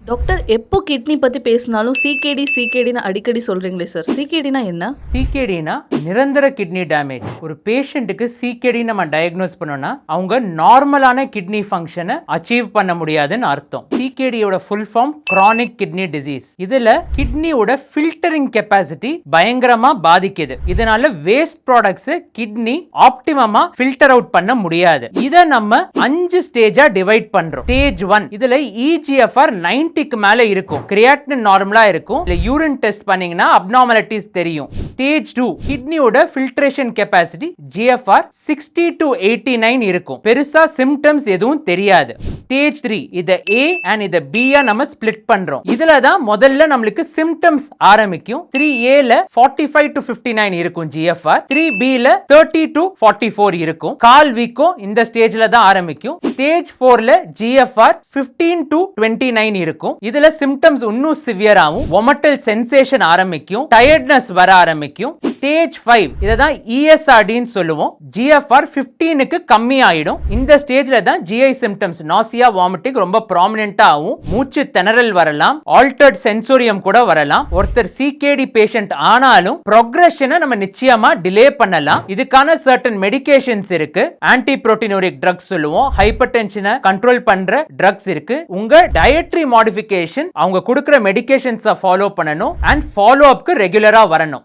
Doctor எப்போ kidney பத்தி பேசினாலும் சிகேடின்னு அடிக்கடி சொல்றீங்களே சார், சிகேடினா என்ன? சிகேடினா நிரந்தர கிட்னி டேமேஜ். ஒரு பேஷண்ட்டுக்கு சிகேடி நம்ம டயக்னோஸ் பண்ணோம்னா அவங்க நார்மலான கிட்னி ஃபங்க்ஷனை அச்சீவ் பண்ண முடியாதுன்னு அர்த்தம். சிகேடியோட full form chronic kidney disease. இதுல கிட்னியோட ஃபில்டரிங் கெப்பாசிட்டி பயங்கரமா பாதிக்குது. இதனால வேஸ்ட் ப்ராடக்ட்ஸ் கிட்னி ஆப்டிமமா ஃபில்டர் அவுட் பண்ண முடியாது. இதை நம்ம 5 ஸ்டேஜா டிவைட் பண்றோம். ஸ்டேஜ் 1 இதுல EGFR 90க்கு மேல இருக்கும், கிரியாட்டினின் நார்மலா இருக்கும். இல்ல யூரின் டெஸ்ட் பண்ணீங்கன்னா அப்நார்மாலிட்டிஸ் தெரியும். ஸ்டேஜ் 2 கிட்னியோட ஃபில்ட்ரேஷன் கெபாசிட்டி GFR 60 to 89 இருக்கும், பெருசா சிம்டம்ஸ் எதுவும் தெரியாது. ஸ்டேஜ் 3 இத A and இத B ஆ நம்ம ஸ்ப்ளிட் பண்றோம். இதுல தான் முதல்ல நமக்கு சிம்டம்ஸ் ஆரம்பிக்கும். 3A ல 45 to 59 இருக்கும் GFR, 3B ல 30 to 44 இருக்கும். கால் வீக்கம் இந்த ஸ்டேஜ்ல தான் ஆரம்பிக்கும். ஸ்டேஜ் 4 ல GFR 15 to 29 இருக்கும். இதுல சிம்டம்ஸ் இன்னும் சிவியராவும், வொமிட்டல் சென்சேஷன் ஆரம்பிக்கும், டயர்ட்னஸ் வர ஆரம்பிக்கும். ஸ்டேஜ் 5 இததான் ESRD ன்னு சொல்லுவோம். GFR 15க்கு கம்மி ஆயிடும். இந்த ஸ்டேஜ்ல தான் GI சிம்டம்ஸ் நாசியா, வாமிட்டிங் ரொம்ப ப்ராமினென்ட்டா ஆகும். மூச்சு திணறல் வரலாம், ஆல்டர்ட் சென்சோரியம் கூட வரலாம். ஒருத்தர் சிகேடி பேஷண்ட் ஆனாலும் ப்ரோக்ரஷனை நம்ம நிச்சயமா டிலே பண்ணலாம். இதுக்கான சர்டன் மெடிகேஷன்ஸ் இருக்கு. ஆன்டி புரோட்டீனூரிக் ட்ரக்ஸ் சொல்லுவோம், ஹைப்பர் டென்ஷனை கண்ட்ரோல் பண்ற ட்ரக்ஸ் இருக்கு. உங்க டயட்ரி மாடிஃபிகேஷன் அவங்க கொடுக்கிற மெடிகேஷன்ஸை ஃபாலோ பண்ணணும் அண்ட் ஃபாலோ அப்க்கு ரெகுலரா வரணும்.